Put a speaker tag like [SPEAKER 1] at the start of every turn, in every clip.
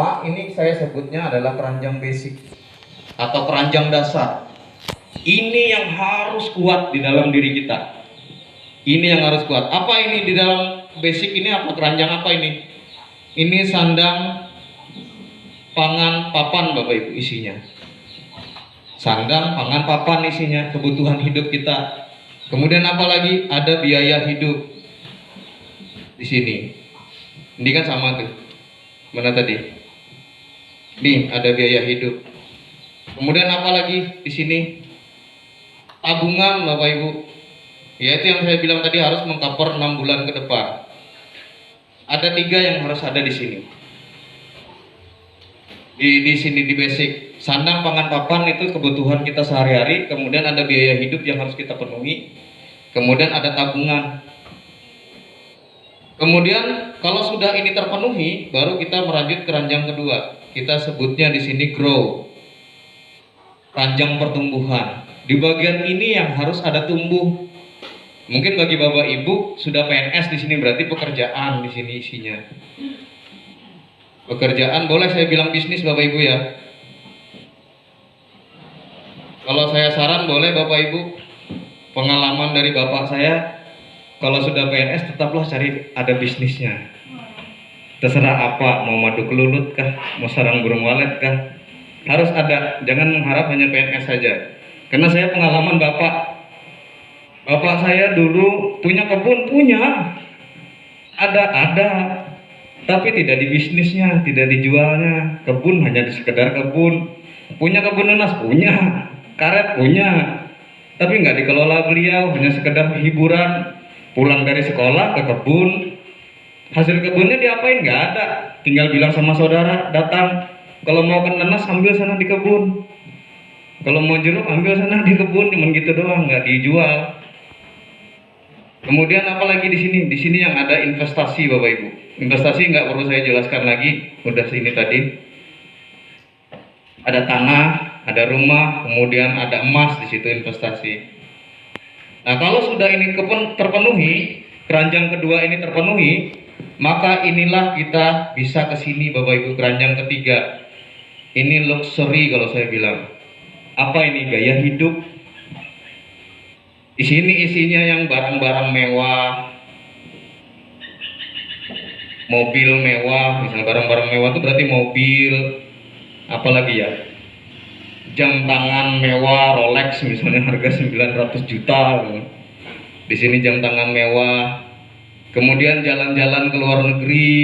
[SPEAKER 1] pertama ini saya sebutnya adalah keranjang basic atau keranjang dasar. Ini yang harus kuat di dalam diri kita. Ini yang harus kuat. Apa ini di dalam basic ini? Apa keranjang apa ini? Ini sandang, pangan, papan, Bapak Ibu isinya. Sandang, pangan, papan isinya, kebutuhan hidup kita. Kemudian apa lagi? Ada biaya hidup di sini. Ini kan sama tuh. Mana tadi? Nih ada biaya hidup. Kemudian apa lagi di sini? Tabungan, Bapak Ibu. Yaitu yang saya bilang tadi harus mengcover 6 bulan ke depan. Ada 3 yang harus ada di sini. Di sini di basic. Sandang, pangan, papan itu kebutuhan kita sehari-hari. Kemudian ada biaya hidup yang harus kita penuhi. Kemudian ada tabungan. Kemudian kalau sudah ini terpenuhi, baru kita merajut keranjang kedua. Kita sebutnya di sini grow, keranjang pertumbuhan. Di bagian ini yang harus ada tumbuh. Mungkin bagi Bapak Ibu sudah PNS di sini berarti pekerjaan di sini isinya. Pekerjaan, boleh saya bilang bisnis Bapak Ibu ya. Kalau saya saran boleh Bapak Ibu, pengalaman dari bapak saya. Kalau sudah PNS tetaplah cari ada bisnisnya. Terserah apa, mau madu kelulut kah, mau sarang burung walet kah, harus ada. Jangan mengharap hanya PNS saja. Karena saya pengalaman bapak saya dulu punya kebun, ada, tapi tidak di bisnisnya, tidak dijualnya. Kebun hanya sekedar kebun. Punya kebun nanas, punya karet, punya, tapi nggak dikelola beliau, hanya sekedar hiburan. Pulang dari sekolah ke kebun, hasil kebunnya diapain? Nggak ada, tinggal bilang sama saudara, datang, kalau mau ke nanas ambil sana di kebun, kalau mau jeruk ambil sana di kebun, cuman gitu doang, nggak dijual. Kemudian apalagi di sini? Di sini yang ada investasi Bapak Ibu. Investasi nggak perlu saya jelaskan lagi, udah sini tadi. Ada tanah, ada rumah, kemudian ada emas di situ investasi. Nah, kalau sudah ini terpenuhi, keranjang kedua ini terpenuhi, maka inilah kita bisa ke sini Bapak Ibu, keranjang ketiga. Ini luxury kalau saya bilang. Apa ini? Gaya hidup. Di sini isinya yang barang-barang mewah, mobil mewah, misalnya barang-barang mewah itu berarti mobil, apalagi ya, jam tangan mewah, Rolex misalnya harga 900 juta. Di sini jam tangan mewah. Kemudian jalan-jalan ke luar negeri.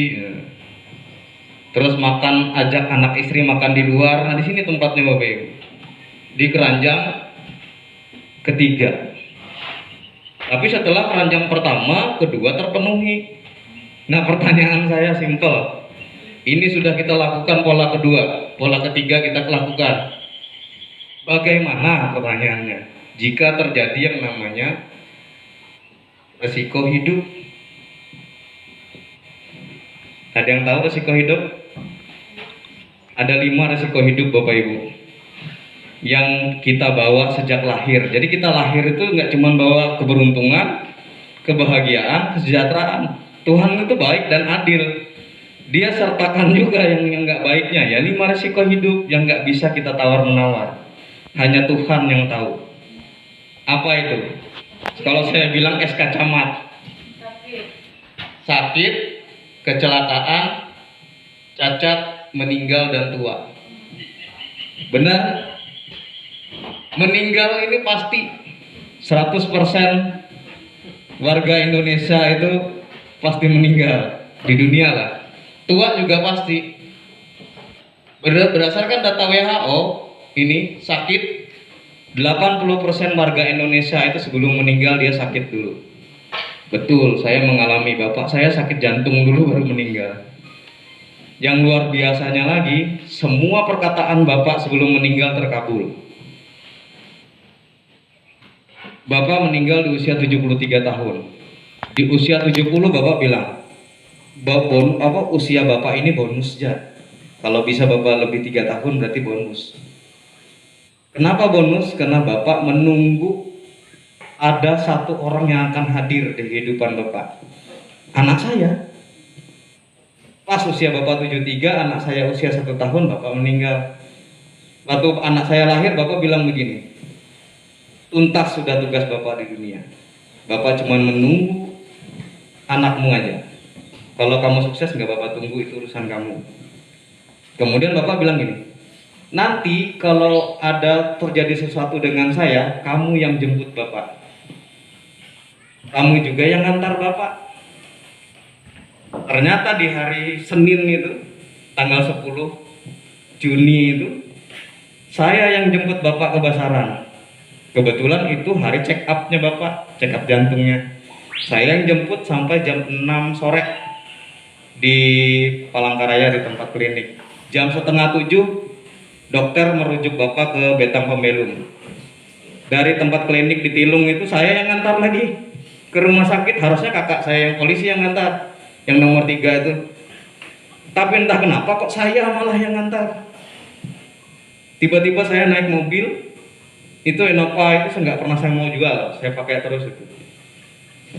[SPEAKER 1] Terus makan, ajak anak istri makan di luar. Nah, di sini tempatnya Bapak Ibu. Di keranjang ketiga. Tapi setelah keranjang pertama, kedua terpenuhi. Nah, pertanyaan saya simpel. Ini sudah kita lakukan pola kedua, pola ketiga kita lakukan. Bagaimana pertanyaannya jika terjadi yang namanya resiko hidup? Ada yang tahu resiko hidup? Ada 5 resiko hidup Bapak Ibu yang kita bawa sejak lahir. Jadi kita lahir itu nggak cuma bawa keberuntungan, kebahagiaan, kesejahteraan. Tuhan itu baik dan adil. Dia sertakan juga yang nggak baiknya ya. 5 resiko hidup yang nggak bisa kita tawar-menawar. Hanya Tuhan yang tahu. Apa itu? Kalau saya bilang es kacamat. Sakit, kecelakaan, cacat, meninggal dan tua. Benar? Meninggal ini pasti 100% warga Indonesia itu pasti meninggal di dunia lah. Tua juga pasti. Berdasarkan data WHO, ini sakit 80% warga Indonesia itu sebelum meninggal dia sakit dulu. Betul, saya mengalami, bapak saya sakit jantung dulu baru meninggal. Yang luar biasanya lagi, semua perkataan bapak sebelum meninggal terkabul. Bapak meninggal di usia 73 tahun. Di usia 70 bapak bilang, usia bapak ini bonus aja. Kalau bisa bapak lebih 3 tahun berarti bonus. Kenapa bonus? Karena bapak menunggu ada satu orang yang akan hadir di kehidupan bapak. Anak saya. Pas usia Bapak 73, anak saya usia 1 tahun, Bapak meninggal. Waktu anak saya lahir, Bapak bilang begini, tuntas sudah tugas Bapak di dunia. Bapak cuma menunggu anakmu aja. Kalau kamu sukses nggak Bapak tunggu, itu urusan kamu. Kemudian Bapak bilang gini, nanti kalau ada terjadi sesuatu dengan saya, kamu yang jemput Bapak. Kamu juga yang ngantar Bapak. Ternyata di hari Senin itu, tanggal 10 Juni itu, saya yang jemput Bapak ke Basaran. Kebetulan itu hari check up-nya Bapak, check up jantungnya. Saya yang jemput sampai jam 6 sore di Palangkaraya di tempat klinik. Jam setengah 7 dokter merujuk Bapak ke Betang Pembelum. Dari tempat klinik di Tilung itu saya yang ngantar lagi ke rumah sakit. Harusnya kakak saya yang polisi yang ngantar, yang nomor 3 itu. Tapi entah kenapa kok saya malah yang ngantar. Tiba-tiba saya naik mobil, itu Innova itu nggak pernah saya mau jual, saya pakai terus itu.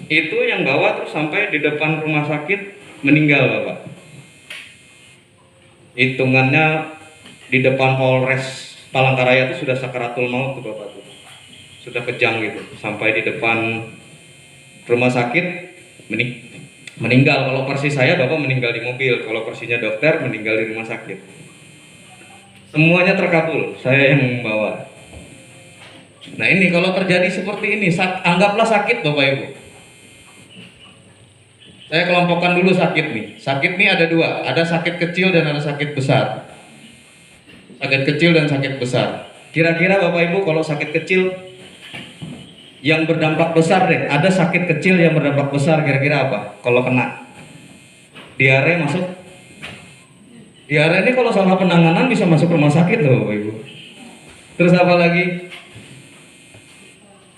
[SPEAKER 1] Itu yang bawa terus sampai di depan rumah sakit, meninggal Bapak. Hitungannya di depan Polres Palangkaraya itu sudah sakaratul maut tuh Bapak tuh. Sudah kejang gitu, sampai di depan rumah sakit meninggal. Kalau versi saya Bapak meninggal di mobil, kalau versinya dokter meninggal di rumah sakit. Semuanya terkabul, saya yang membawa. Nah ini kalau terjadi seperti ini, anggaplah sakit Bapak Ibu. Saya kelompokkan dulu sakit nih. Sakit nih ada dua, ada sakit kecil dan ada sakit besar. Sakit kecil dan sakit besar. Kira-kira Bapak Ibu kalau sakit kecil yang berdampak besar deh, ada sakit kecil yang berdampak besar, kira-kira apa? Kalau kena diare masuk. Diare ini kalau salah penanganan bisa masuk rumah sakit loh Bapak Ibu. Terus apa lagi?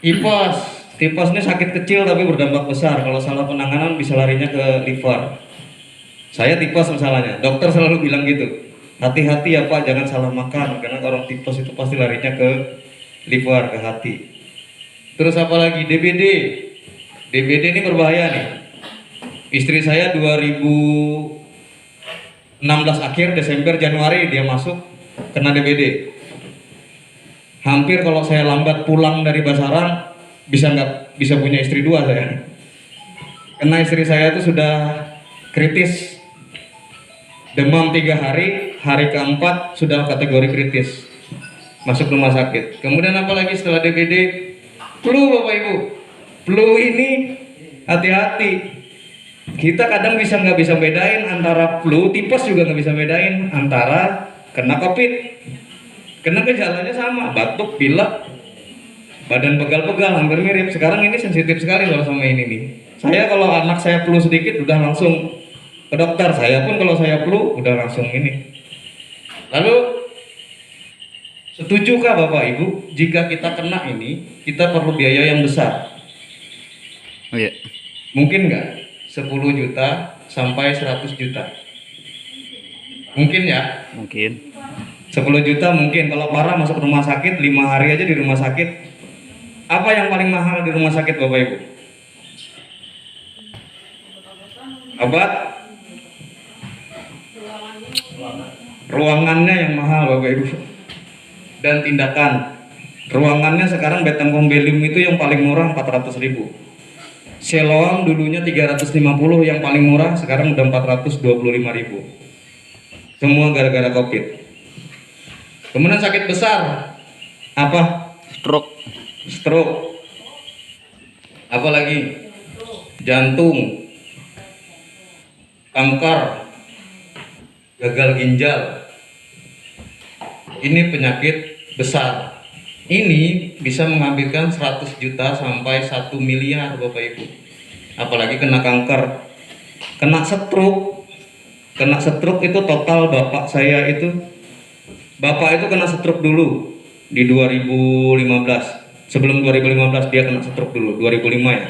[SPEAKER 1] Tipes. Tipes ini sakit kecil tapi berdampak besar. Kalau salah penanganan bisa larinya ke liver. Saya tipes misalnya, dokter selalu bilang gitu. Hati-hati ya Pak, jangan salah makan, karena orang tipes itu pasti larinya ke liver, ke hati. Terus apa lagi? DBD. DBD ini berbahaya nih. Istri saya 2016 akhir, Desember, Januari dia masuk kena DBD. Hampir kalau saya lambat pulang dari Basaran bisa punya istri 2 saya. Karena istri saya itu sudah kritis. Demam 3 hari, hari keempat sudah kategori kritis. Masuk rumah sakit. Kemudian apa lagi setelah DBD? Flu Bapak Ibu. Flu ini hati-hati. Kita kadang nggak bisa bedain antara flu, tipes juga nggak bisa bedain antara kena COVID. Karena gejalanya sama, batuk, pilek, badan pegal-pegal, hampir mirip. Sekarang ini sensitif sekali loh sama ini nih. Saya kalau anak saya flu sedikit udah langsung ke dokter. Saya pun kalau saya flu udah langsung ini. Lalu setujukah Bapak Ibu jika kita kena ini kita perlu biaya yang besar?
[SPEAKER 2] Oh iya.
[SPEAKER 1] Mungkin nggak? 10 juta sampai 100 juta. Mungkin ya?
[SPEAKER 2] Mungkin.
[SPEAKER 1] 10 juta mungkin. Kalau parah masuk rumah sakit 5 hari aja di rumah sakit. Apa yang paling mahal di rumah sakit Bapak Ibu? Obat? Ruangannya yang mahal Bapak Ibu. Dan tindakan. Ruangannya sekarang Betang Pembelum itu yang paling murah 400.000. Siloam dulunya 350, yang paling murah sekarang udah 425.000. Semua gara-gara COVID. Kemudian sakit besar apa? Stroke. Apa lagi? Jantung, kanker, gagal ginjal. Ini penyakit besar. Ini bisa mengambilkan 100 juta sampai 1 miliar Bapak Ibu. Apalagi kena kanker, kena stroke. Kena stroke itu total bapak saya itu. Bapak itu kena stroke dulu di 2015. Sebelum 2015 dia kena stroke dulu, 2005 ya.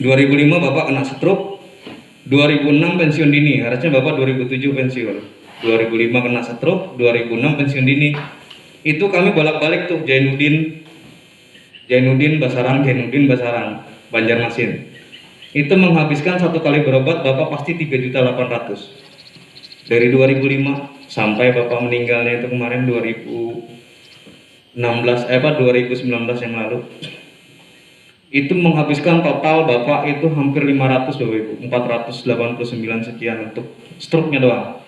[SPEAKER 1] 2005 Bapak kena stroke, 2006 pensiun dini. Harusnya Bapak 2007 pensiun. 2005 kena stroke, 2006 pensiun dini. Itu kami bolak-balik tuh Jainuddin Basaran, Banjarmasin. Itu menghabiskan satu kali berobat Bapak pasti 3.800.000. Dari 2005 sampai Bapak meninggalnya itu kemarin 2019 yang lalu. Itu menghabiskan total Bapak itu hampir 500 Bapak Ibu, 489 sekian untuk struknya doang.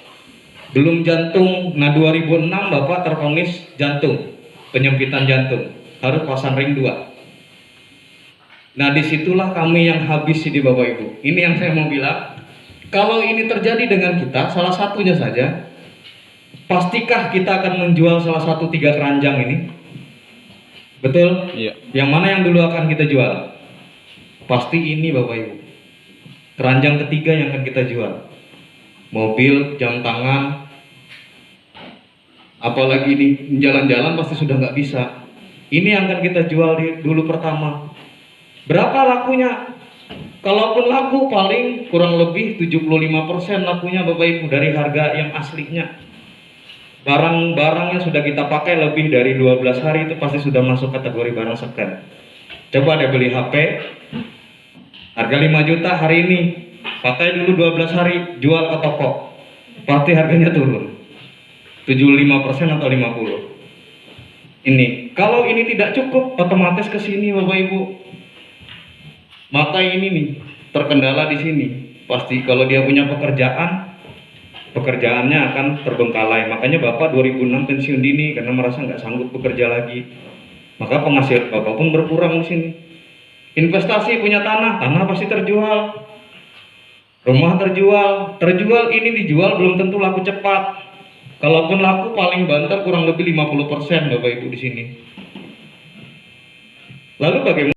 [SPEAKER 1] Belum jantung. Nah 2006 Bapak tervonis jantung, penyempitan jantung, harus pasang ring 2. Nah disitulah kami yang habis ini Bapak Ibu. Ini yang saya mau bilang, kalau ini terjadi dengan kita, salah satunya saja, pastikah kita akan menjual salah satu 3 keranjang ini? Betul?
[SPEAKER 2] Iya.
[SPEAKER 1] Yang mana yang dulu akan kita jual? Pasti ini Bapak Ibu. Keranjang ketiga yang akan kita jual. Mobil, jam tangan, apalagi di jalan-jalan pasti sudah nggak bisa. Ini yang akan kita jual dulu pertama. Berapa lakunya? Kalaupun laku paling kurang lebih 75% lakunya Bapak Ibu dari harga yang aslinya. Barang-barang yang sudah kita pakai lebih dari 12 hari itu pasti sudah masuk kategori barang second. Coba deh beli HP harga 5 juta hari ini, pakai dulu 12 hari, jual ke toko, pasti harganya turun 75% atau 50%. Ini kalau ini tidak cukup, otomatis ke sini Bapak Ibu. Maka ini nih terkendala di sini. Pasti kalau dia punya pekerjaannya akan terbengkalai. Makanya Bapak 2006 pensiun dini karena merasa nggak sanggup bekerja lagi. Maka penghasilan Bapak pun berkurang di sini. Investasi punya tanah pasti terjual. Rumah terjual ini dijual belum tentu laku cepat. Kalaupun laku paling banter kurang lebih 50% Bapak Ibu di sini. Lalu bagaimana